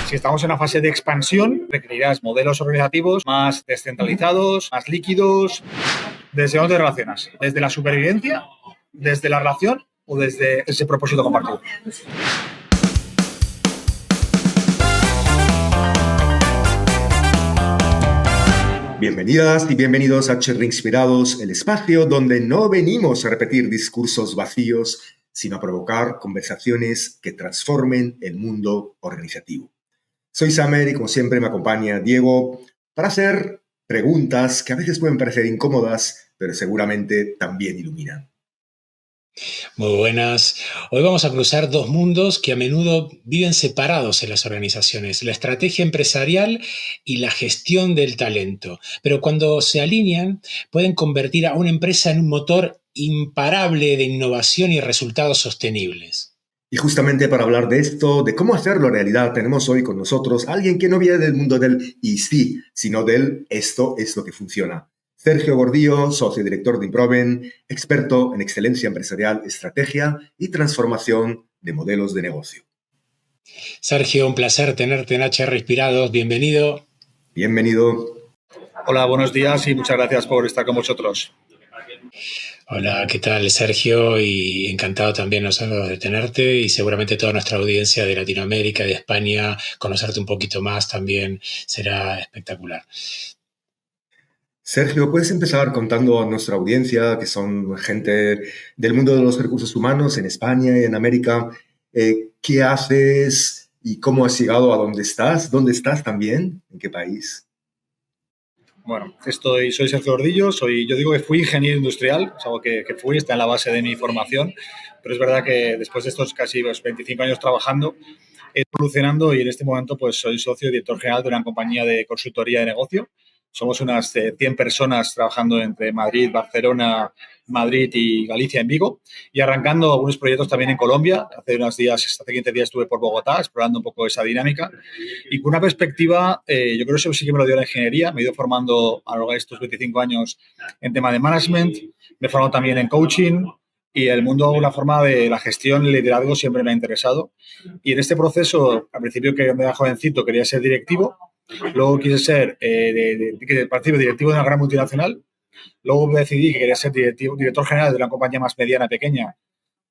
Si estamos en una fase de expansión, requerirás modelos organizativos más descentralizados, más líquidos. ¿Desde dónde te relacionas? ¿Desde la supervivencia? ¿Desde la relación? ¿O desde ese propósito compartido? Bienvenidas y bienvenidos a HR Inspirados, el espacio donde no venimos a repetir discursos vacíos, sino a provocar conversaciones que transformen el mundo organizativo. Soy Samer y como siempre me acompaña Diego para hacer preguntas que a veces pueden parecer incómodas, pero seguramente también iluminan. Muy buenas. Hoy vamos a cruzar dos mundos que a menudo viven separados en las organizaciones, la estrategia empresarial y la gestión del talento. Pero cuando se alinean, pueden convertir a una empresa en un motor imparable de innovación y resultados sostenibles. Y justamente para hablar de esto, de cómo hacerlo realidad, tenemos hoy con nosotros a alguien que no viene del mundo del y sí, sino del esto es lo que funciona. Sergio Gordillo, socio director de Improven, experto en excelencia empresarial, estrategia y transformación de modelos de negocio. Sergio, un placer tenerte en HR Inspirados. Bienvenido. Bienvenido. Hola, buenos días y muchas gracias por estar con vosotros. Hola, ¿qué tal, Sergio? Y encantado también nosotros de tenerte y seguramente toda nuestra audiencia de Latinoamérica y de España, conocerte un poquito más también será espectacular. Sergio, ¿puedes empezar contando a nuestra audiencia, que son gente del mundo de los recursos humanos en España y en América, qué haces y cómo has llegado a donde estás? ¿Dónde estás también? ¿En qué país? Bueno, soy Sergio Gordillo, yo digo que fui ingeniero industrial, es algo que está en la base de mi formación, pero es verdad que después de estos casi 25 años trabajando, evolucionando y en este momento pues soy socio y director general de una compañía de consultoría de negocio. Somos unas 100 personas trabajando entre Madrid, Barcelona, Madrid y Galicia en Vigo y arrancando algunos proyectos también en Colombia. Hace 15 días estuve por Bogotá explorando un poco esa dinámica y con una perspectiva, yo creo que eso sí que me lo dio la ingeniería. Me he ido formando a lo largo de estos 25 años en tema de management, me he formado también en coaching y el mundo, una forma de la gestión, el liderazgo siempre me ha interesado. Y en este proceso, al principio que me era jovencito, quería ser directivo. Luego quise ser directivo de una gran multinacional. Luego decidí que quería ser director general de una compañía más mediana, pequeña,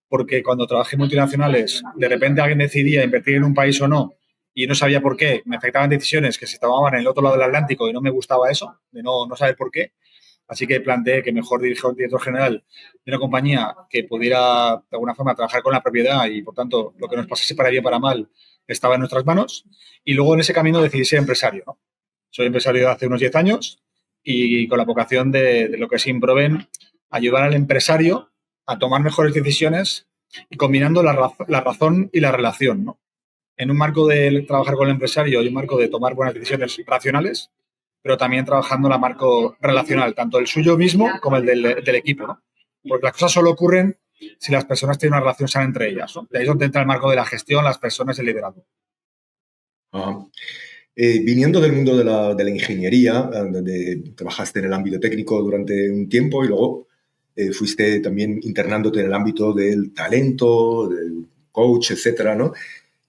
porque cuando trabajé en multinacionales, de repente alguien decidía invertir en un país o no, y no sabía por qué. Me afectaban decisiones que se tomaban en el otro lado del Atlántico y no me gustaba eso, de no saber por qué. Así que planteé que mejor dirigir director general de una compañía que pudiera, de alguna forma, trabajar con la propiedad y, por tanto, lo que nos pasase para bien o para mal estaba en nuestras manos. Y luego, en ese camino, decidí ser empresario, ¿no? Soy empresario de hace unos 10 años y con la vocación de lo que es Improven, ayudar al empresario a tomar mejores decisiones y combinando la razón y la relación, ¿no? En un marco de trabajar con el empresario y un marco de tomar buenas decisiones racionales, pero también trabajando en el marco relacional, tanto el suyo mismo como el del equipo, ¿no? Porque las cosas solo ocurren si las personas tienen una relación sana entre ellas, ¿no? De ahí es donde entra el marco de la gestión, las personas y el liderazgo. Viniendo del mundo de la ingeniería, donde trabajaste en el ámbito técnico durante un tiempo y luego fuiste también internándote en el ámbito del talento, del coach, etcétera, ¿no?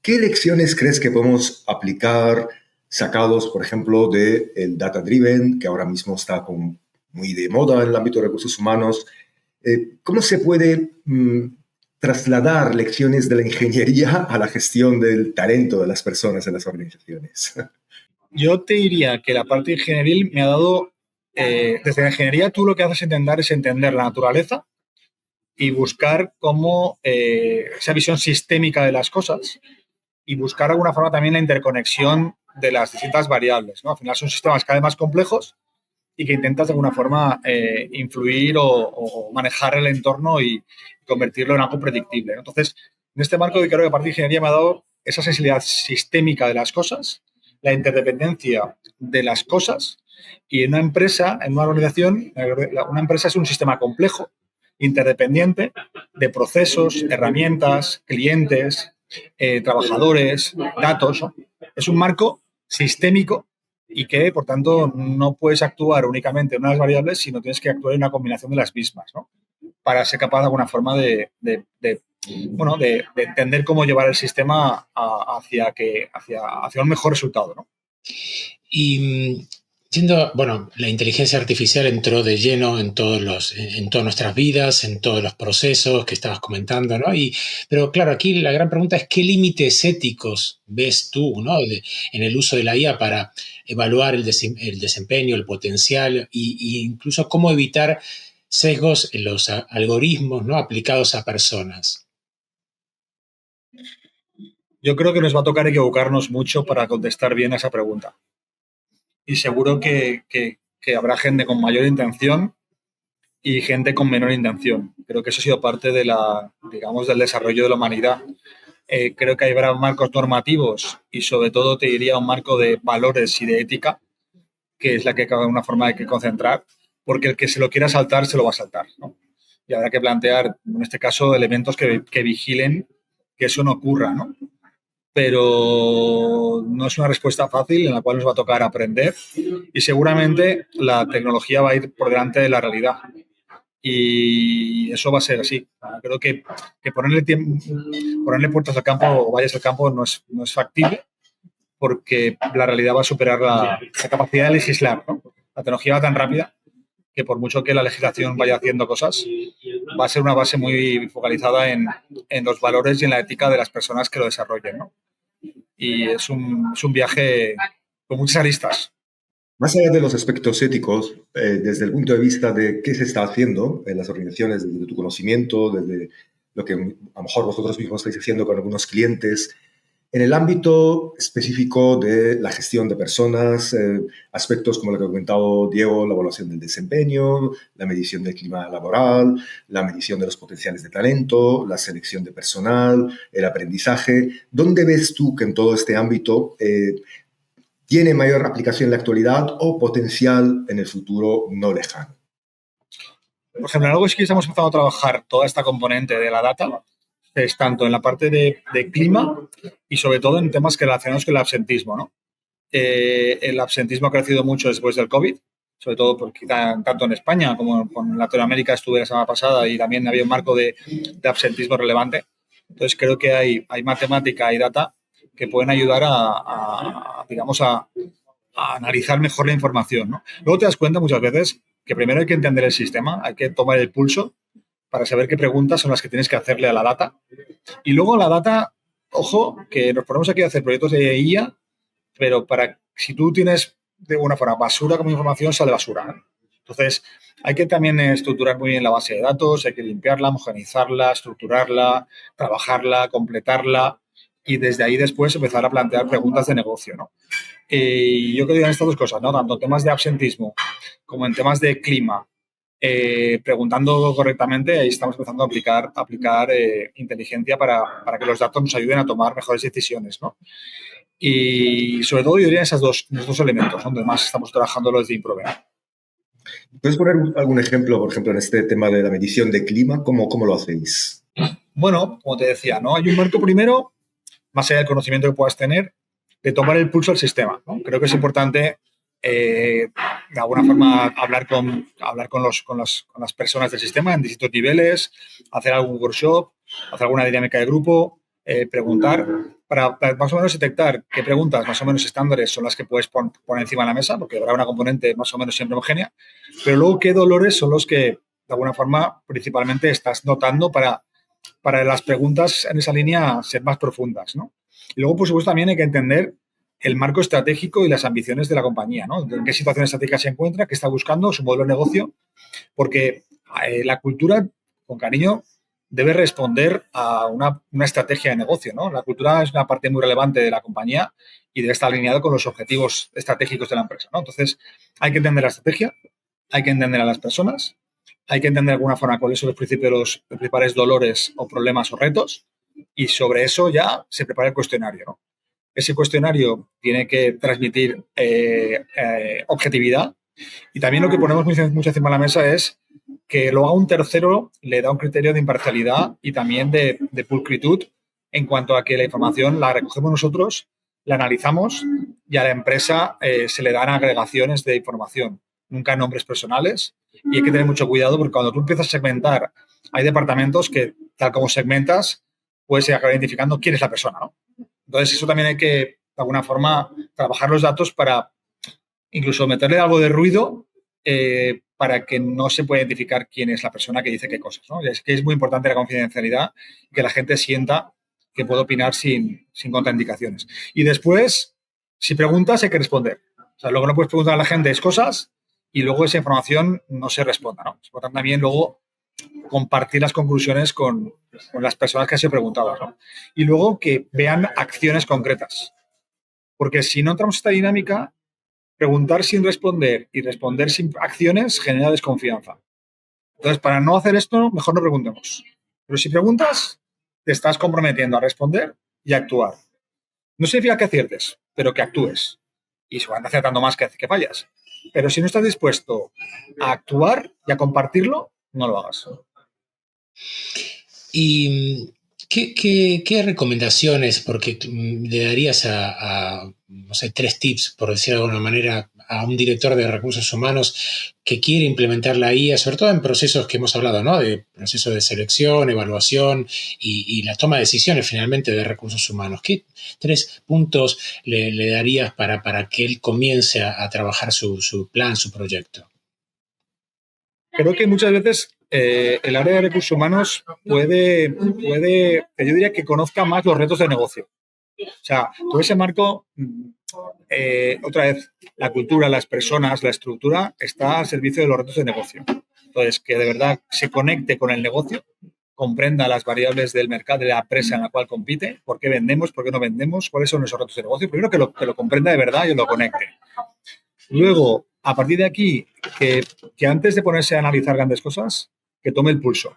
¿Qué lecciones crees que podemos aplicar sacados, por ejemplo, del Data Driven, que ahora mismo está muy de moda en el ámbito de recursos humanos? ¿Cómo se puede trasladar lecciones de la ingeniería a la gestión del talento de las personas en las organizaciones? Yo te diría que la parte ingenieril me ha dado, desde la ingeniería tú lo que haces es entender la naturaleza y buscar cómo esa visión sistémica de las cosas y buscar de alguna forma también la interconexión de las distintas variables, ¿no? Al final son sistemas cada vez más complejos y que intentas de alguna forma influir o manejar el entorno y convertirlo en algo predictible, ¿no? Entonces, en este marco yo creo que la parte de ingeniería me ha dado esa sensibilidad sistémica de las cosas, la interdependencia de las cosas y en una empresa, en una organización, una empresa es un sistema complejo, interdependiente de procesos, herramientas, clientes, trabajadores, datos, ¿no? Es un marco sistémico y que, por tanto, no puedes actuar únicamente en unas variables, sino tienes que actuar en una combinación de las mismas, ¿no? Para ser capaz de alguna forma de bueno, de entender cómo llevar el sistema hacia un mejor resultado, ¿no? Y siendo, bueno, la inteligencia artificial entró de lleno en todas nuestras vidas, en todos los procesos que estabas comentando, ¿no? Pero claro, aquí la gran pregunta es qué límites éticos ves tú, ¿no? En el uso de la IA para evaluar el desempeño, el potencial y incluso cómo evitar sesgos en los algoritmos, ¿no? Aplicados a personas. Yo creo que nos va a tocar equivocarnos mucho para contestar bien a esa pregunta. Y seguro que habrá gente con mayor intención y gente con menor intención. Creo que eso ha sido parte de digamos, del desarrollo de la humanidad. Creo que habrá marcos normativos y sobre todo te diría un marco de valores y de ética, que es la que cada una forma hay que concentrar, porque el que se lo quiera saltar, se lo va a saltar, ¿no? Y habrá que plantear, en este caso, elementos que vigilen que eso no ocurra, ¿no? Pero no es una respuesta fácil en la cual nos va a tocar aprender y seguramente la tecnología va a ir por delante de la realidad y eso va a ser así. Creo que ponerle puertas al campo o vallas al campo no es factible porque la realidad va a superar la capacidad de legislar, ¿no? La tecnología va tan rápida que por mucho que la legislación vaya haciendo cosas, va a ser una base muy focalizada en los valores y en la ética de las personas que lo desarrollen, ¿no? Y es un viaje con muchas aristas. Más allá de los aspectos éticos, desde el punto de vista de qué se está haciendo en las organizaciones, desde tu conocimiento, desde lo que a lo mejor vosotros mismos estáis haciendo con algunos clientes, en el ámbito específico de la gestión de personas, aspectos como lo que ha comentado Diego, la evaluación del desempeño, la medición del clima laboral, la medición de los potenciales de talento, la selección de personal, el aprendizaje. ¿Dónde ves tú que en todo este ámbito tiene mayor aplicación en la actualidad o potencial en el futuro no lejano? Por ejemplo, algo es que estamos empezando a trabajar toda esta componente de la data, es tanto en la parte de clima y sobre todo en temas que relacionados con el absentismo, ¿no? El absentismo ha crecido mucho después del COVID, sobre todo porque tanto en España como en Latinoamérica estuve la semana pasada y también había un marco de absentismo relevante. Entonces creo que hay matemática y data que pueden ayudar digamos, a analizar mejor la información, ¿no? Luego te das cuenta muchas veces que primero hay que entender el sistema, hay que tomar el pulso para saber qué preguntas son las que tienes que hacerle a la data. Y luego la data, ojo, que nos ponemos aquí a hacer proyectos de IA, pero si tú tienes de alguna forma basura como información, sale basura, ¿no? Entonces, hay que también estructurar muy bien la base de datos, hay que limpiarla, homogeneizarla, estructurarla, trabajarla, completarla y desde ahí después empezar a plantear preguntas de negocio, ¿no? Yo creo que en estas dos cosas, ¿no? Tanto en temas de absentismo como en temas de clima, preguntando correctamente, ahí estamos empezando a aplicar inteligencia para que los datos nos ayuden a tomar mejores decisiones, ¿no? Y sobre todo yo diría esos dos elementos, donde más estamos trabajando los de Improve. ¿Puedes poner algún ejemplo, por ejemplo, en este tema de la medición de clima? ¿Cómo lo hacéis? Bueno, como te decía, ¿no? Hay un marco primero, más allá del conocimiento que puedas tener, de tomar el pulso al sistema, ¿no? Creo que es importante de alguna forma hablar con las personas del sistema en distintos niveles, hacer algún workshop, hacer alguna dinámica de grupo, preguntar para más o menos detectar qué preguntas más o menos estándares son las que puedes poner encima de la mesa, porque habrá una componente más o menos siempre homogénea, pero luego qué dolores son los que de alguna forma principalmente estás notando para las preguntas en esa línea ser más profundas, ¿no? Y luego, por supuesto, también hay que entender el marco estratégico y las ambiciones de la compañía, ¿no? En qué situación estratégica se encuentra, qué está buscando, su modelo de negocio, porque la cultura, con cariño, debe responder a una estrategia de negocio, ¿no? La cultura es una parte muy relevante de la compañía y debe estar alineado con los objetivos estratégicos de la empresa, ¿no? Entonces, hay que entender la estrategia, hay que entender a las personas, hay que entender de alguna forma cuáles son los principales dolores o problemas o retos y sobre eso ya se prepara el cuestionario, ¿no? Ese cuestionario tiene que transmitir objetividad y también lo que ponemos mucho encima de la mesa es que lo haga un tercero le da un criterio de imparcialidad y también de pulcritud en cuanto a que la información la recogemos nosotros, la analizamos y a la empresa se le dan agregaciones de información, nunca nombres personales y hay que tener mucho cuidado porque cuando tú empiezas a segmentar hay departamentos que tal como segmentas, puedes acabar identificando quién es la persona, ¿no? Entonces, eso también hay que, de alguna forma, trabajar los datos para incluso meterle algo de ruido para que no se pueda identificar quién es la persona que dice qué cosas, ¿no? Es que es muy importante la confidencialidad y que la gente sienta que puede opinar sin contraindicaciones. Y después, si preguntas, hay que responder. O sea, lo que no puedes preguntar a la gente es cosas y luego esa información no se responda, ¿no? Es importante también luego compartir las conclusiones con las personas que han sido preguntadas, ¿no? Y luego que vean acciones concretas. Porque si no entramos en esta dinámica, preguntar sin responder y responder sin acciones genera desconfianza. Entonces, para no hacer esto, mejor no preguntemos. Pero si preguntas, te estás comprometiendo a responder y a actuar. No significa que aciertes, pero que actúes. Y seguramente acertando más que fallas. Pero si no estás dispuesto a actuar y a compartirlo, no lo hagas. ¿Y qué recomendaciones, porque le darías no sé, 3 tips, por decirlo de alguna manera, a un director de recursos humanos que quiere implementar la IA, sobre todo en procesos que hemos hablado, ¿no? De procesos de selección, evaluación y la toma de decisiones finalmente de recursos humanos? ¿Qué 3 puntos le darías para que él comience a trabajar su plan, su proyecto? Creo que muchas veces el área de recursos humanos puede, yo diría que conozca más los retos de negocio. O sea, todo ese marco, otra vez, la cultura, las personas, la estructura está al servicio de los retos de negocio. Entonces, que de verdad se conecte con el negocio, comprenda las variables del mercado, de la empresa en la cual compite, por qué vendemos, por qué no vendemos, cuáles son esos retos de negocio. Primero que lo comprenda de verdad y lo conecte. Luego, a partir de aquí, que antes de ponerse a analizar grandes cosas, que tome el pulso.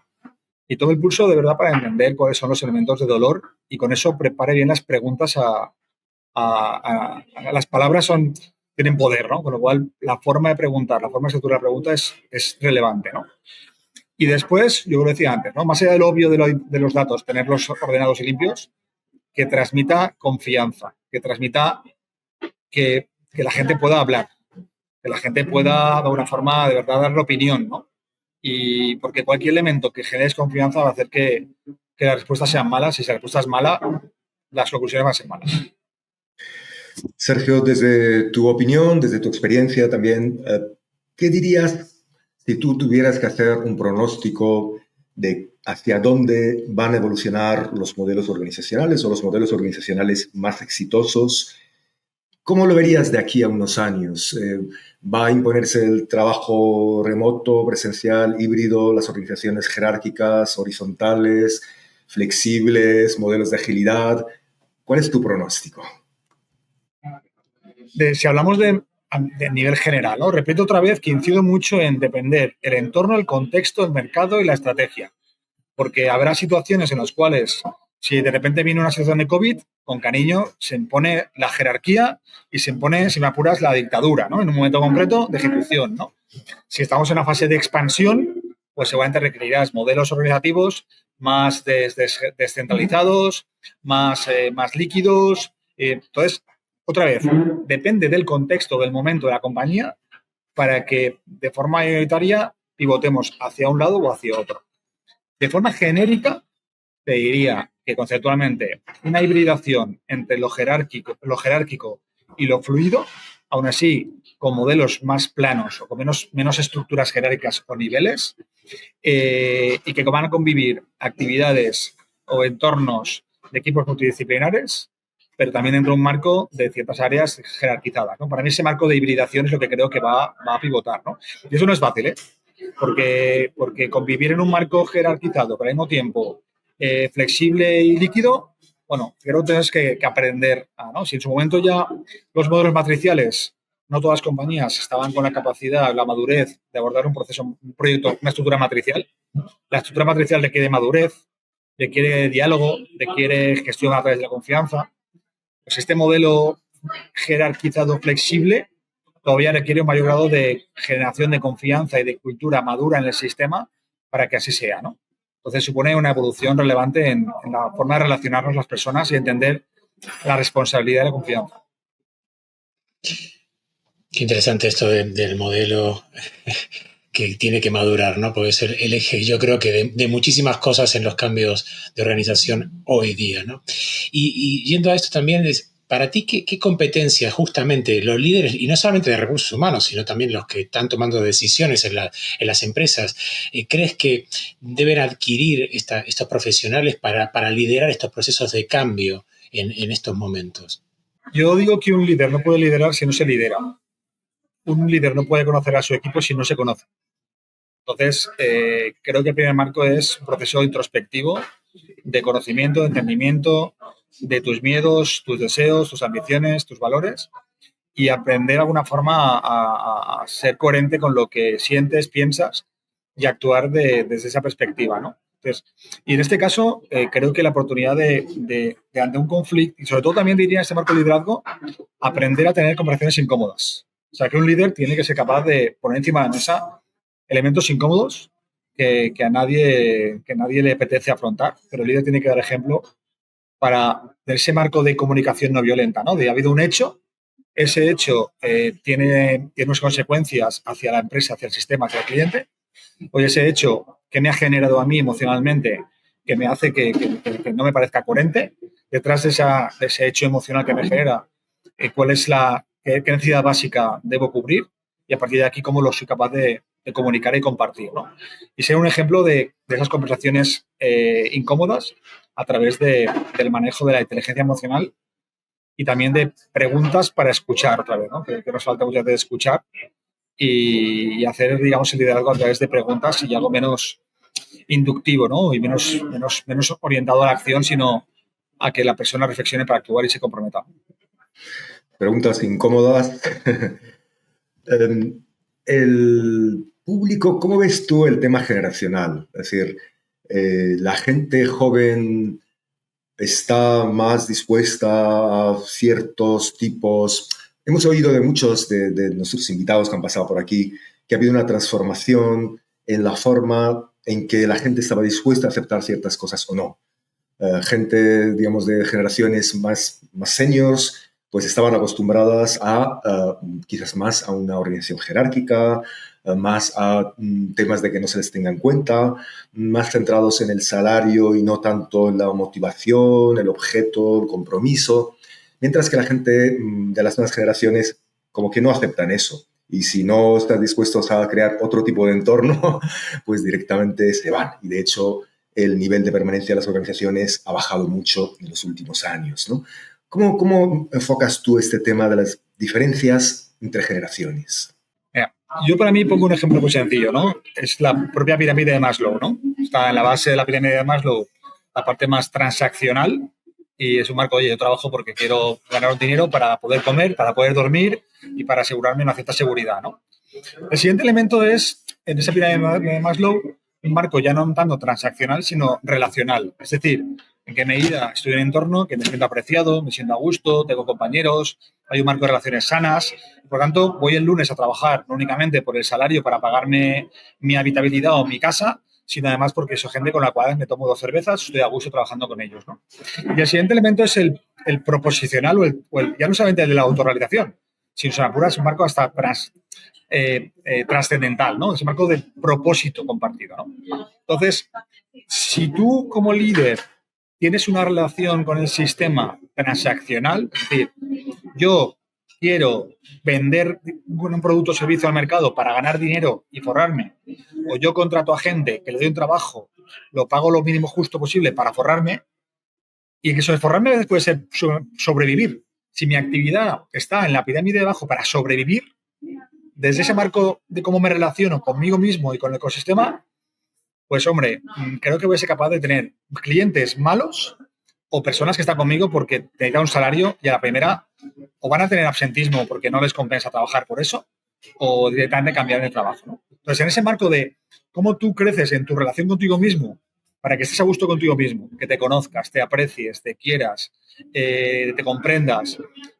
Y tome el pulso de verdad para entender cuáles son los elementos de dolor y con eso prepare bien las preguntas las palabras tienen poder, ¿no? Con lo cual, la forma de preguntar, la forma de estructurar la pregunta es relevante, ¿no? Y después, yo lo decía antes, ¿no? Más allá del obvio de los datos, tenerlos ordenados y limpios, que transmita confianza, que transmita que la gente pueda hablar, que la gente pueda, de alguna forma, de verdad, dar la opinión, ¿no? Y porque cualquier elemento que genere desconfianza va a hacer que las respuestas sean malas. Y si la respuesta es mala, las conclusiones van a ser malas. Sergio, desde tu opinión, desde tu experiencia también, ¿qué dirías si tú tuvieras que hacer un pronóstico de hacia dónde van a evolucionar los modelos organizacionales o los modelos organizacionales más exitosos? ¿Cómo lo verías de aquí a unos años? ¿Va a imponerse el trabajo remoto, presencial, híbrido, las organizaciones jerárquicas, horizontales, flexibles, modelos de agilidad? ¿Cuál es tu pronóstico? Si hablamos de nivel general, ¿no? Repito otra vez que incido mucho en depender el entorno, el contexto, el mercado y la estrategia. Porque habrá situaciones en las cuales, si de repente viene una situación de COVID, con cariño se impone la jerarquía y se impone, si me apuras, la dictadura, ¿no? En un momento concreto de ejecución, ¿no? Si estamos en una fase de expansión, pues seguramente requerirás modelos organizativos más descentralizados, más líquidos. Entonces, otra vez, depende del contexto, del momento de la compañía para que de forma mayoritaria pivotemos hacia un lado o hacia otro. De forma genérica, te diría que conceptualmente una hibridación entre lo jerárquico y lo fluido, aún así con modelos más planos o con menos estructuras jerárquicas o niveles, y que van a convivir actividades o entornos de equipos multidisciplinares, pero también dentro de un marco de ciertas áreas jerarquizadas, ¿no? Para mí ese marco de hibridación es lo que creo que va a pivotar, ¿no? Y eso no es fácil, ¿eh? Porque convivir en un marco jerarquizado, pero al mismo tiempo flexible y líquido, bueno, creo que tienes que aprender ¿no? Si en su momento ya los modelos matriciales, no todas las compañías estaban con la capacidad, la madurez de abordar un proceso, un proyecto, una estructura matricial. La estructura matricial requiere madurez, requiere diálogo, requiere gestión a través de la confianza. Pues este modelo jerarquizado flexible todavía requiere un mayor grado de generación de confianza y de cultura madura en el sistema para que así sea, ¿no? Entonces supone una evolución relevante en la forma de relacionarnos las personas y entender la responsabilidad y la confianza. Qué interesante esto del modelo que tiene que madurar, ¿no? Porque es el eje, yo creo que de muchísimas cosas en los cambios de organización hoy día, ¿no? Y yendo a esto también, para ti, ¿qué competencias justamente los líderes, y no solamente de recursos humanos, sino también los que están tomando decisiones en las empresas, crees que deben adquirir estos profesionales para liderar estos procesos de cambio en estos momentos? Yo digo que un líder no puede liderar si no se lidera. Un líder no puede conocer a su equipo si no se conoce. Entonces, creo que el primer marco es un proceso introspectivo de conocimiento, de entendimiento de tus miedos, tus deseos, tus ambiciones, tus valores y aprender de alguna forma a ser coherente con lo que sientes, piensas y actuar desde esa perspectiva, ¿no? Entonces, y en este caso, creo que la oportunidad de ante un conflicto, y sobre todo también diría en este marco de liderazgo, aprender a tener conversaciones incómodas. O sea, que un líder tiene que ser capaz de poner encima de la mesa elementos incómodos que a nadie le apetece afrontar, pero el líder tiene que dar ejemplo para ese marco de comunicación no violenta, ¿no? De ha habido un hecho, ese hecho tiene unas consecuencias hacia la empresa, hacia el sistema, hacia el cliente, o ese hecho que me ha generado a mí emocionalmente, que me hace que no me parezca coherente, detrás de ese hecho emocional que me genera, cuál es qué necesidad básica debo cubrir y a partir de aquí cómo lo soy capaz de comunicar y compartir, ¿no? Y ser un ejemplo de esas conversaciones incómodas a través del manejo de la inteligencia emocional y también de preguntas para escuchar otra vez, ¿no? Que nos falta muchas veces escuchar y hacer, digamos, el liderazgo a través de preguntas y algo menos inductivo, ¿no? Y menos orientado a la acción, sino a que la persona reflexione para actuar y se comprometa. Preguntas incómodas. El público, ¿cómo ves tú el tema generacional? Es decir, la gente joven está más dispuesta a ciertos tipos. Hemos oído de muchos de nuestros invitados que han pasado por aquí que ha habido una transformación en la forma en que la gente estaba dispuesta a aceptar ciertas cosas o no. Gente, digamos, de generaciones más seniors, pues estaban acostumbradas a quizás más a una organización jerárquica, más a temas de que no se les tenga en cuenta, más centrados en el salario y no tanto en la motivación, el objeto, el compromiso, mientras que la gente de las nuevas generaciones como que no aceptan eso. Y si no están dispuestos a crear otro tipo de entorno, pues directamente se van. Y de hecho, el nivel de permanencia de las organizaciones ha bajado mucho en los últimos años, ¿no? ¿Cómo enfocas tú este tema de las diferencias entre generaciones? Yo para mí pongo un ejemplo muy sencillo, ¿no? Es la propia pirámide de Maslow, ¿no? Está en la base de la pirámide de Maslow la parte más transaccional y es un marco, oye, yo trabajo porque quiero ganar un dinero para poder comer, para poder dormir y para asegurarme una cierta seguridad, ¿no? El siguiente elemento es, en esa pirámide de Maslow, un marco ya no tanto transaccional, sino relacional. Es decir, en qué medida estoy en un entorno que me siento apreciado, me siento a gusto, tengo compañeros, hay un marco de relaciones sanas. Por lo tanto, voy el lunes a trabajar no únicamente por el salario para pagarme mi habitabilidad o mi casa, sino además porque soy gente con la cual me tomo 2 cervezas, estoy a gusto trabajando con ellos, ¿no? Y el siguiente elemento es el proposicional ya no solamente el de la autorrealización, sino se me apura, es un marco hasta trascendental, ¿no? Ese marco de propósito compartido, ¿no? Entonces, si tú como líder tienes una relación con el sistema transaccional, es decir, yo quiero vender un producto o servicio al mercado para ganar dinero y forrarme, o yo contrato a gente que le doy un trabajo, lo pago lo mínimo justo posible para forrarme, y que eso de forrarme a veces puede ser sobrevivir. Si mi actividad está en la pirámide de abajo para sobrevivir, desde ese marco de cómo me relaciono conmigo mismo y con el ecosistema, pues hombre, creo que voy a ser capaz de tener clientes malos o personas que están conmigo porque te da un salario y a la primera o van a tener absentismo porque no les compensa trabajar por eso o directamente cambiar de trabajo, ¿no? Entonces, en ese marco de cómo tú creces en tu relación contigo mismo para que estés a gusto contigo mismo, que te conozcas, te aprecies, te quieras, te comprendas,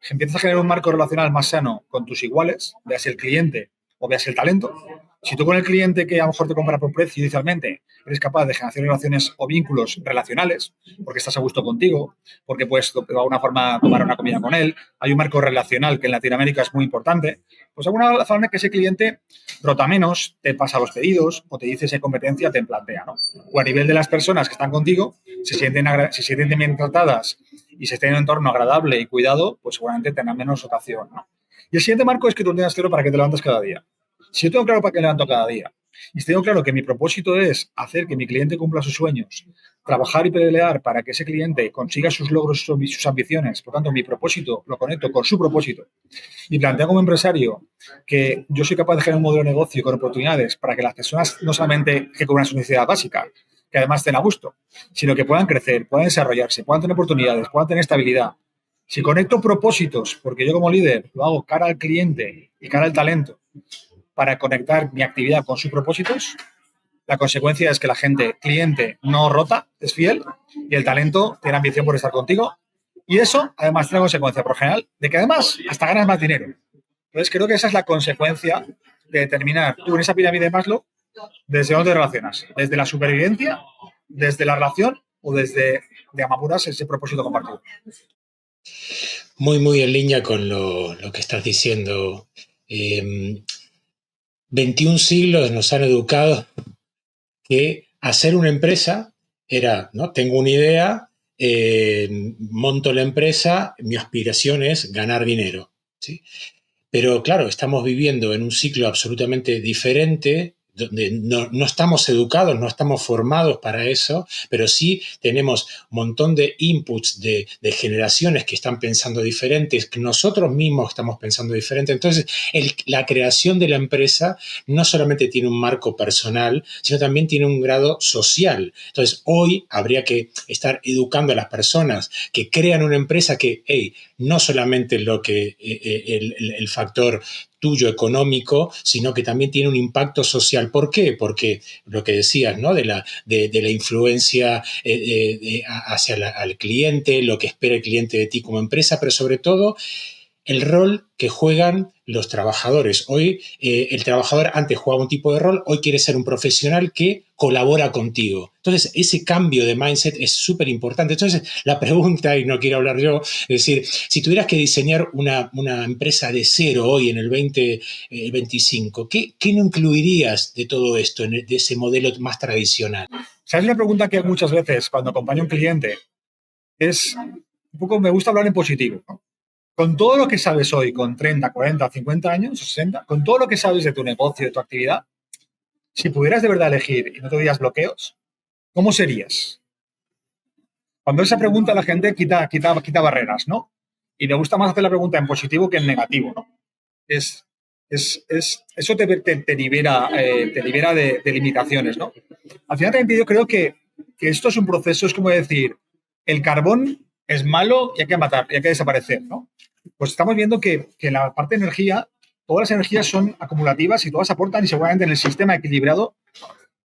empiezas a generar un marco relacional más sano con tus iguales, veas el cliente o veas el talento, Si tú con el cliente que a lo mejor te compra por precio inicialmente eres capaz de generar relaciones o vínculos relacionales, porque estás a gusto contigo, porque puedes de alguna forma tomar una comida con él, hay un marco relacional que en Latinoamérica es muy importante, pues de alguna forma que ese cliente rota menos, te pasa los pedidos o te dice si hay competencia, te plantea, ¿no? O a nivel de las personas que están contigo, se sienten bien tratadas y se estén en un entorno agradable y cuidado, pues seguramente tendrán menos rotación, ¿no? Y el siguiente marco es que tú tengas claro para qué te levantas cada día. Si yo tengo claro para qué levanto cada día y si tengo claro que mi propósito es hacer que mi cliente cumpla sus sueños, trabajar y pelear para que ese cliente consiga sus logros, sus ambiciones, por tanto, mi propósito lo conecto con su propósito y planteo como empresario que yo soy capaz de generar un modelo de negocio con oportunidades para que las personas no solamente que cubran su necesidad básica, que además estén a gusto, sino que puedan crecer, puedan desarrollarse, puedan tener oportunidades, puedan tener estabilidad. Si conecto propósitos, porque yo como líder lo hago cara al cliente y cara al talento, para conectar mi actividad con sus propósitos, la consecuencia es que la gente, cliente, no rota, es fiel y el talento tiene ambición por estar contigo. Y eso, además, tiene la consecuencia, por general, de que además hasta ganas más dinero. Entonces, creo que esa es la consecuencia de determinar tú en esa pirámide de Maslow desde dónde te relacionas. Desde la supervivencia, desde la relación o desde, de amapuras, ese propósito compartido. Muy, muy en línea con lo que estás diciendo. 21 siglos nos han educado que hacer una empresa era, ¿no? Tengo una idea, monto la empresa, mi aspiración es ganar dinero, ¿sí? Pero claro, estamos viviendo en un ciclo absolutamente diferente, donde no estamos educados, no estamos formados para eso, pero sí tenemos un montón de inputs de generaciones que están pensando diferentes, que nosotros mismos estamos pensando diferente. Entonces, la creación de la empresa no solamente tiene un marco personal, sino también tiene un grado social. Entonces, hoy habría que estar educando a las personas que crean una empresa que, hey, no solamente lo que el factor tuyo económico, sino que también tiene un impacto social. ¿Por qué? Porque lo que decías, ¿no? De la influencia hacia al cliente, lo que espera el cliente de ti como empresa, pero sobre todo el rol que juegan los trabajadores. Hoy el trabajador antes jugaba un tipo de rol, hoy quiere ser un profesional que colabora contigo. Entonces, ese cambio de mindset es súper importante. Entonces, la pregunta, y no quiero hablar yo, es decir, si tuvieras que diseñar una empresa de cero hoy en el 2025, ¿qué no incluirías de todo esto, de ese modelo más tradicional? ¿Sabes una pregunta que muchas veces cuando acompaño a un cliente es un poco, me gusta hablar en positivo, ¿no? Con todo lo que sabes hoy, con 30, 40, 50 años, 60, con todo lo que sabes de tu negocio, de tu actividad, si pudieras de verdad elegir y no tuvieras bloqueos, ¿cómo serías? Cuando esa pregunta la gente quita barreras, ¿no? Y me gusta más hacer la pregunta en positivo que en negativo, ¿no? Eso te libera de limitaciones, ¿no? Al final también yo creo que esto es un proceso, es como decir, el carbón es malo y hay que matar, y hay que desaparecer, ¿no? Pues estamos viendo que en la parte de energía, todas las energías son acumulativas y todas aportan y seguramente en el sistema equilibrado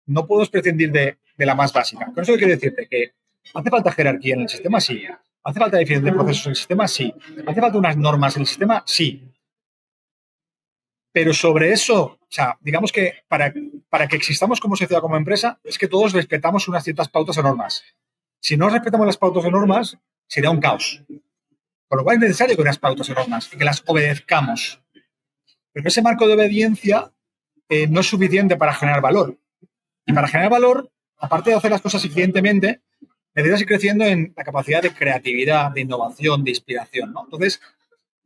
no podemos prescindir de la más básica. Con eso quiero decirte que hace falta jerarquía en el sistema, sí. Hace falta definición de procesos en el sistema, sí. Hace falta unas normas en el sistema, sí. Pero sobre eso, o sea, digamos que para que existamos como sociedad, como empresa, es que todos respetamos unas ciertas pautas o normas. Si no respetamos las pautas o normas, sería un caos. Con lo cual es necesario que unas pautas o normas y que las obedezcamos. Pero ese marco de obediencia no es suficiente para generar valor. Y para generar valor, aparte de hacer las cosas eficientemente, necesitas ir creciendo en la capacidad de creatividad, de innovación, de inspiración, ¿no? Entonces,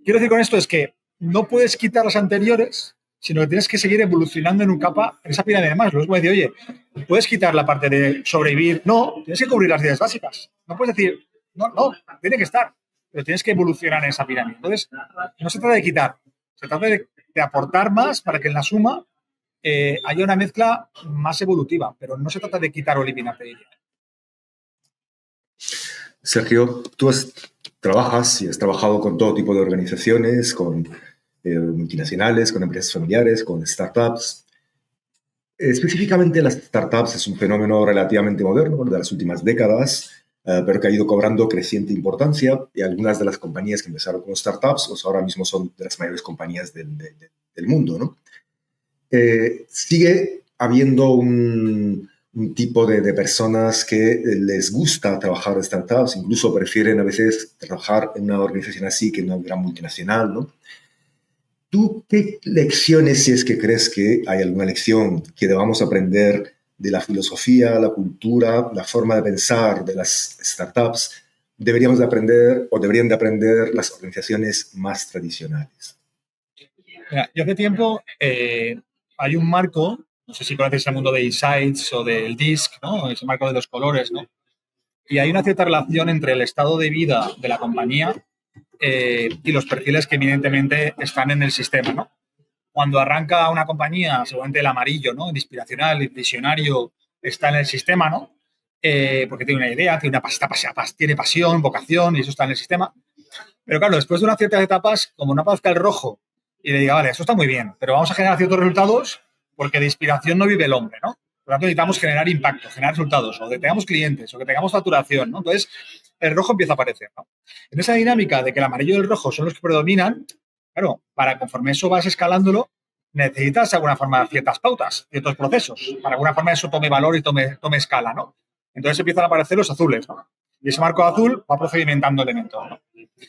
quiero decir con esto es que no puedes quitar las anteriores, sino que tienes que seguir evolucionando en esa pirámide de Maslow. Es como decir, oye, puedes quitar la parte de sobrevivir. No, tienes que cubrir las ideas básicas. No puedes decir, no, tiene que estar, pero tienes que evolucionar en esa pirámide. Entonces, no se trata de quitar, se trata de aportar más para que en la suma haya una mezcla más evolutiva, pero no se trata de quitar o eliminar, te diría. Sergio, tú trabajas y has trabajado con todo tipo de organizaciones, con multinacionales, con empresas familiares, con startups. Específicamente las startups es un fenómeno relativamente moderno, de las últimas décadas, pero que ha ido cobrando creciente importancia, y algunas de las compañías que empezaron como startups pues ahora mismo son de las mayores compañías del mundo, ¿no? sigue habiendo un tipo de personas que les gusta trabajar en startups, incluso prefieren a veces trabajar en una organización así que en una gran multinacional, ¿no? ¿Tú qué lecciones, si es que crees que hay alguna lección que debamos aprender de la filosofía, la cultura, la forma de pensar de las startups, deberíamos de aprender o deberían de aprender las organizaciones más tradicionales? Mira, yo hace tiempo hay un marco, no sé si conoces el mundo de Insights o del DISC, ¿no? Ese marco de los colores, ¿no? Y hay una cierta relación entre el estado de vida de la compañía y los perfiles que evidentemente están en el sistema, ¿no? Cuando arranca una compañía, seguramente el amarillo, ¿no? El inspiracional, el visionario está en el sistema, ¿no? Porque tiene una idea, tiene pasión, vocación y eso está en el sistema. Pero claro, después de unas ciertas etapas, como no aparezca el rojo y le diga, vale, eso está muy bien, pero vamos a generar ciertos resultados porque de inspiración no vive el hombre, ¿no? Por lo tanto, necesitamos generar impacto, generar resultados, o que tengamos clientes, o que tengamos facturación, ¿no? Entonces, el rojo empieza a aparecer, ¿no? En esa dinámica de que el amarillo y el rojo son los que predominan, claro, para conforme eso vas escalándolo, necesitas de alguna forma ciertas pautas, ciertos procesos, para alguna forma eso tome valor y tome escala, ¿no? Entonces empiezan a aparecer los azules, ¿no? Y ese marco azul va procedimentando elementos, ¿no?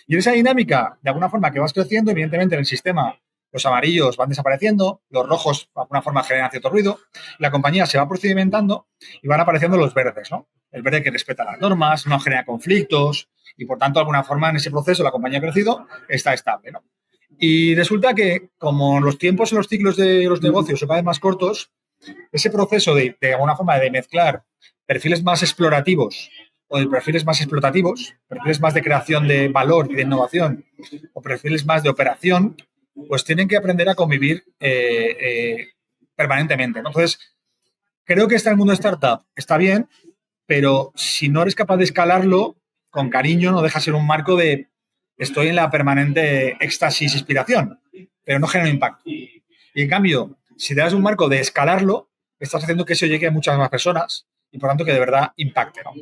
Y en esa dinámica, de alguna forma que vas creciendo, evidentemente en el sistema los amarillos van desapareciendo, los rojos de alguna forma generan cierto ruido, la compañía se va procedimentando y van apareciendo los verdes, ¿no? El verde que respeta las normas, no genera conflictos y por tanto de alguna forma en ese proceso la compañía ha crecido, está estable, ¿no? Y resulta que como los tiempos en los ciclos de los negocios son cada vez más cortos, ese proceso de alguna forma de mezclar perfiles más explorativos o de perfiles más explotativos, perfiles más de creación de valor y de innovación o perfiles más de operación, pues tienen que aprender a convivir permanentemente, ¿no? Entonces, creo que el mundo de startup está bien, pero si no eres capaz de escalarlo con cariño, no deja de ser un marco de estoy en la permanente éxtasis, inspiración, pero no genera impacto. Y en cambio, si te das un marco de escalarlo, estás haciendo que eso llegue a muchas más personas y por tanto que de verdad impacte, ¿no?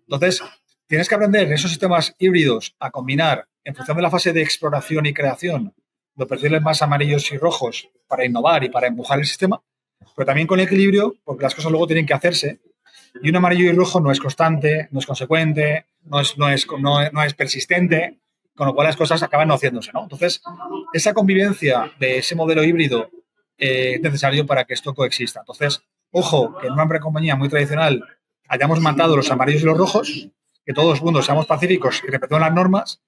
Entonces, tienes que aprender en esos sistemas híbridos a combinar, en función de la fase de exploración y creación, los perfiles más amarillos y rojos para innovar y para empujar el sistema, pero también con equilibrio, porque las cosas luego tienen que hacerse. Y un amarillo y rojo no es constante, no es consecuente, no es persistente, con lo cual las cosas acaban no haciéndose, ¿no? Entonces, esa convivencia de ese modelo híbrido es necesario para que esto coexista. Entonces, ojo, que en una compañía muy tradicional hayamos matado los amarillos y los rojos, que todos los mundos seamos pacíficos y respetemos las normas,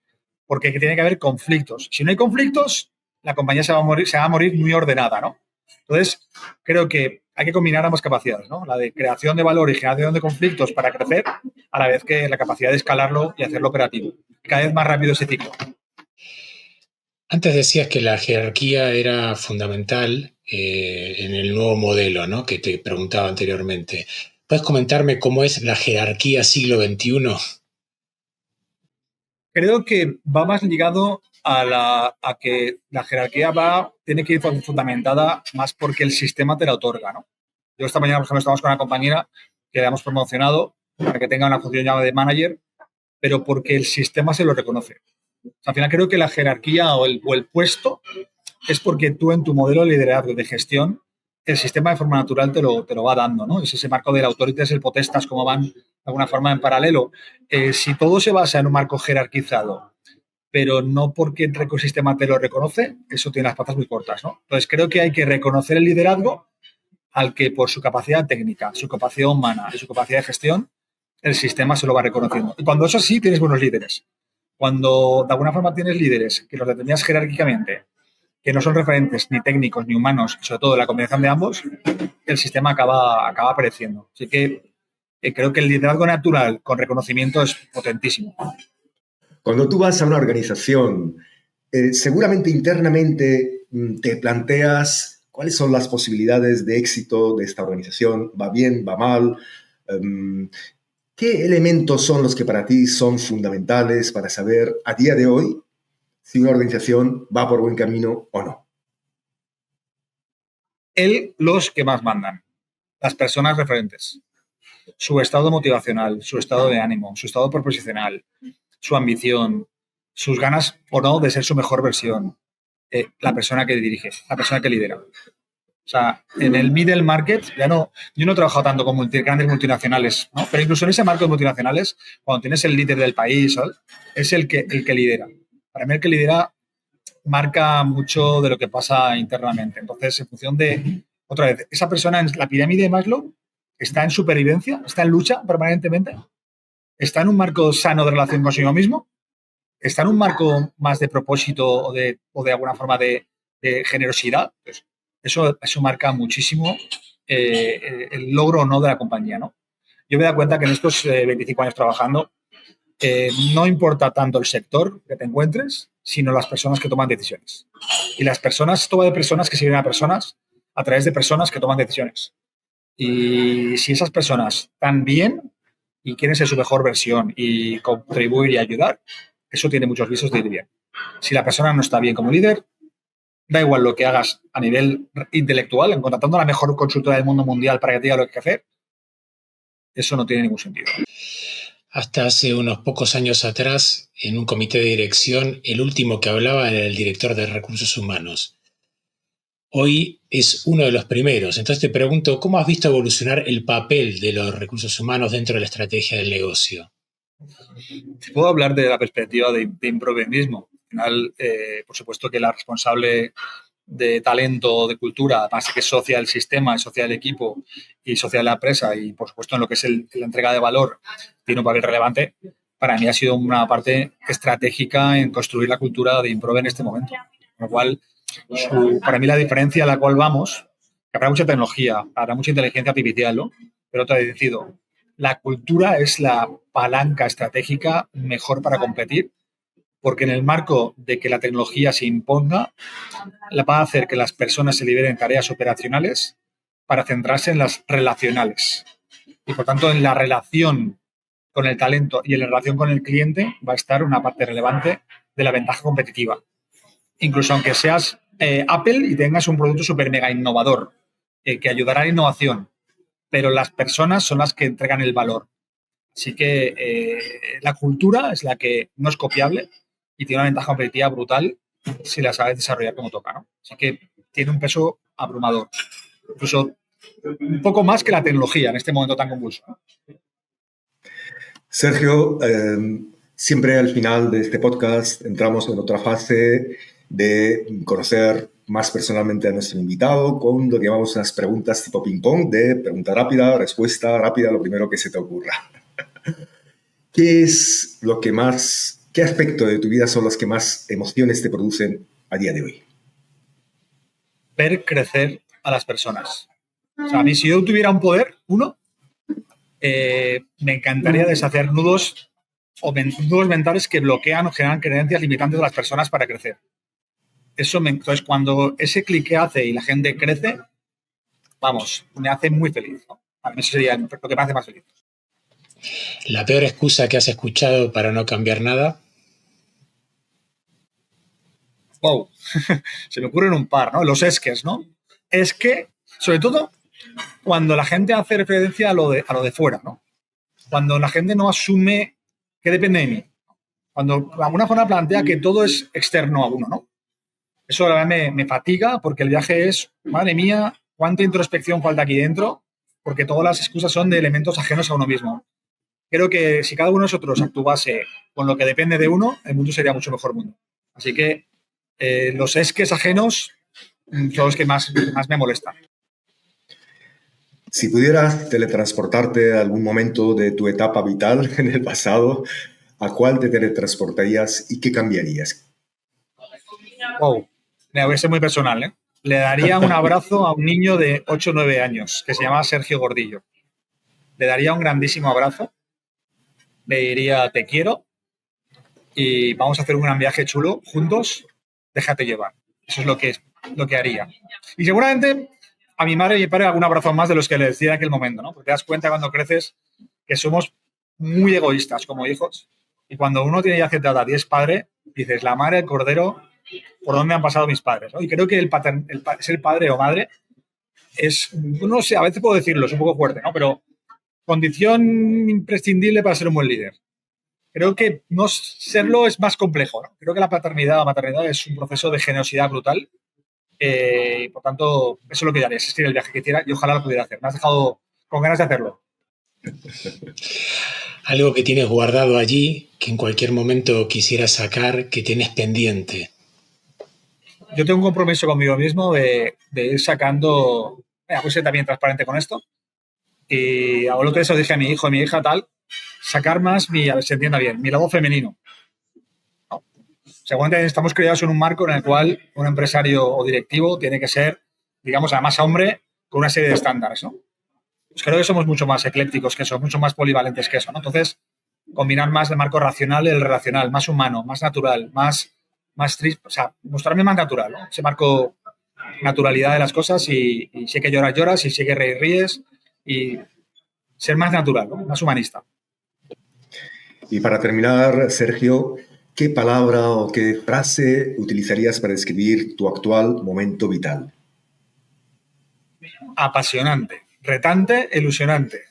porque tiene que haber conflictos. Si no hay conflictos, la compañía se va a morir muy ordenada, ¿no? Entonces, creo que hay que combinar ambas capacidades, ¿no? La de creación de valor y generación de conflictos para crecer, a la vez que la capacidad de escalarlo y hacerlo operativo. Cada vez más rápido ese ciclo. Antes decías que la jerarquía era fundamental en el nuevo modelo, ¿no? Que te preguntaba anteriormente. ¿Puedes comentarme cómo es la jerarquía siglo XXI? Creo que va más ligado a que la jerarquía tiene que ir fundamentada más porque el sistema te la otorga, ¿no? Yo esta mañana, por ejemplo, estamos con una compañera que la hemos promocionado para que tenga una función llamada de manager, pero porque el sistema se lo reconoce. O sea, al final creo que la jerarquía o el puesto es porque tú en tu modelo de liderazgo de gestión, el sistema de forma natural te lo va dando, ¿no? Es ese marco del autoritas, el potestas, como van de alguna forma en paralelo. Si todo se basa en un marco jerarquizado, pero no porque el ecosistema te lo reconoce, eso tiene las patas muy cortas, ¿no? Entonces creo que hay que reconocer el liderazgo al que por su capacidad técnica, su capacidad humana y su capacidad de gestión, el sistema se lo va reconociendo. Y cuando eso sí, tienes buenos líderes. Cuando de alguna forma tienes líderes que los determinas jerárquicamente, que no son referentes ni técnicos ni humanos, sobre todo la combinación de ambos, el sistema acaba apareciendo. Así que creo que el liderazgo natural con reconocimiento es potentísimo. Cuando tú vas a una organización, seguramente internamente te planteas cuáles son las posibilidades de éxito de esta organización, va bien, va mal. ¿Qué elementos son los que para ti son fundamentales para saber a día de hoy si una organización va por buen camino o no? Los que más mandan, las personas referentes, su estado motivacional, su estado de ánimo, su estado proposicional, su ambición, sus ganas o no de ser su mejor versión, la persona que dirige, la persona que lidera. O sea, en el middle market, yo no he trabajado tanto con grandes multinacionales, ¿no? Pero incluso en ese marco de multinacionales, cuando tienes el líder del país, ¿sabes? Es el que lidera. Para mí el que lidera marca mucho de lo que pasa internamente. Entonces, en función de, otra vez, esa persona en la pirámide de Maslow está en supervivencia, está en lucha permanentemente, está en un marco sano de relación consigo mismo, está en un marco más de propósito o de alguna forma de generosidad. Pues eso marca muchísimo el logro o no de la compañía, ¿no? Yo me he dado cuenta que en estos 25 años trabajando, no importa tanto el sector que te encuentres, sino las personas que toman decisiones. Y las personas, todo de personas que sirven a personas a través de personas que toman decisiones. Y si esas personas están bien y quieren ser su mejor versión y contribuir y ayudar, eso tiene muchos visos de ir bien. Si la persona no está bien como líder, da igual lo que hagas a nivel intelectual, en contratando a la mejor consultora del mundo mundial para que te diga lo que hay que hacer, eso no tiene ningún sentido. Hasta hace unos pocos años atrás, en un comité de dirección, el último que hablaba era el director de recursos humanos. Hoy es uno de los primeros. Entonces te pregunto, ¿cómo has visto evolucionar el papel de los recursos humanos dentro de la estrategia del negocio? Te puedo hablar de la perspectiva de improvismo. Al final, por supuesto que la responsable de talento, de cultura, además de que es socia del sistema, es socia del equipo y socia de la empresa y, por supuesto, en lo que es la entrega de valor, tiene un papel relevante. Para mí ha sido una parte estratégica en construir la cultura de Improve en este momento. Con lo cual, para mí la diferencia a la cual vamos, que habrá mucha tecnología, habrá mucha inteligencia artificial, ¿no? Pero te he decidido, la cultura es la palanca estratégica mejor para competir, porque en el marco de que la tecnología se imponga, la va a hacer que las personas se liberen tareas operacionales para centrarse en las relacionales. Y por tanto, en la relación con el talento y en la relación con el cliente va a estar una parte relevante de la ventaja competitiva. Incluso aunque seas Apple y tengas un producto súper mega innovador que ayudará a la innovación, pero las personas son las que entregan el valor. Así que la cultura es la que no es copiable y tiene una ventaja competitiva brutal si la sabes desarrollar como toca, ¿no? Así que tiene un peso abrumador. Incluso un poco más que la tecnología en este momento tan convulso, ¿no? Sergio, siempre al final de este podcast entramos en otra fase de conocer más personalmente a nuestro invitado con lo que llamamos unas preguntas tipo ping-pong, de pregunta rápida, respuesta rápida, lo primero que se te ocurra. ¿Qué es lo que más, qué aspecto de tu vida son los que más emociones te producen a día de hoy? Ver crecer a las personas. O sea, a mí si yo tuviera un poder, me encantaría deshacer nudos nudos mentales que bloquean o generan creencias limitantes de las personas para crecer. Entonces, cuando ese clic hace y la gente crece, vamos, me hace muy feliz, ¿no? A mí eso sería lo que me hace más feliz. ¿La peor excusa que has escuchado para no cambiar nada? Wow, se me ocurren un par, ¿no? Los esques, ¿no? Es que, sobre todo, cuando la gente hace referencia a lo de fuera, ¿no? Cuando la gente no asume que depende de mí. Cuando de alguna forma plantea que todo es externo a uno, ¿no? Eso la verdad me fatiga porque el viaje es, madre mía, cuánta introspección falta aquí dentro, porque todas las excusas son de elementos ajenos a uno mismo. Creo que si cada uno de nosotros actuase con lo que depende de uno, el mundo sería mucho mejor mundo. Así que los esques ajenos son los que más me molestan. Si pudieras teletransportarte a algún momento de tu etapa vital en el pasado, ¿a cuál te teletransportarías y qué cambiarías? Wow, me voy a ser muy personal, ¿eh? Le daría un abrazo a un niño de 8 o 9 años que se llama Sergio Gordillo. Le daría un grandísimo abrazo. Le diría, te quiero y vamos a hacer un gran viaje chulo juntos. Déjate llevar. Eso es lo que haría. Y seguramente a mi madre y mi padre algún abrazo más de los que le decía en aquel momento, ¿no? Porque te das cuenta cuando creces que somos muy egoístas como hijos y cuando uno tiene ya cierta edad y es padre, dices, la madre, el cordero, ¿por dónde han pasado mis padres? ¿No? Y creo que ser padre o madre es, no sé, a veces puedo decirlo, es un poco fuerte, ¿no? Pero condición imprescindible para ser un buen líder. Creo que no serlo es más complejo, ¿no? Creo que la paternidad o maternidad es un proceso de generosidad brutal Por tanto, eso es lo que yo haría. Ese sería el viaje que hiciera y ojalá lo pudiera hacer. Me has dejado con ganas de hacerlo. Algo que tienes guardado allí, que en cualquier momento quisieras sacar, que tienes pendiente. Yo tengo un compromiso conmigo mismo de ir sacando... Mira, voy a ser también transparente con esto. Y a lo que eso dije a mi hijo y mi hija, tal, sacar más a ver si se entienda bien, mi lado femenino. ¿No? Seguramente estamos criados en un marco en el cual un empresario o directivo tiene que ser, digamos, además hombre, con una serie de estándares, ¿no? Pues creo que somos mucho más eclécticos que eso, mucho más polivalentes que eso, ¿no? Entonces, combinar más el marco racional y el relacional, más humano, más natural, más triste, o sea, mostrarme más natural, ¿no? Ese marco naturalidad de las cosas y si hay que llorar, lloras, y si hay que reír, ríes y ser más natural, ¿no? Más humanista. Y para terminar, Sergio, ¿qué palabra o qué frase utilizarías para describir tu actual momento vital? Apasionante, retante, ilusionante.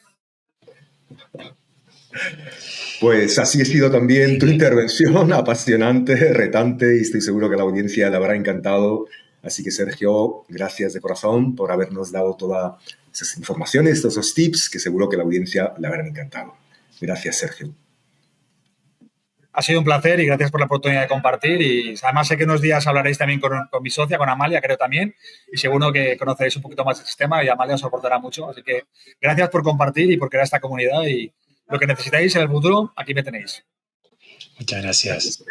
Pues así ha sido también tu intervención, apasionante, retante, y estoy seguro que a la audiencia le habrá encantado. Así que, Sergio, gracias de corazón por habernos dado todas esas informaciones, todos esos tips que seguro que a la audiencia le habrán encantado. Gracias, Sergio. Ha sido un placer y gracias por la oportunidad de compartir. Y además sé que unos días hablaréis también con mi socia, con Amalia, creo también, y seguro que conoceréis un poquito más del sistema y Amalia os aportará mucho. Así que gracias por compartir y por crear esta comunidad y lo que necesitáis en el futuro, aquí me tenéis. Muchas gracias.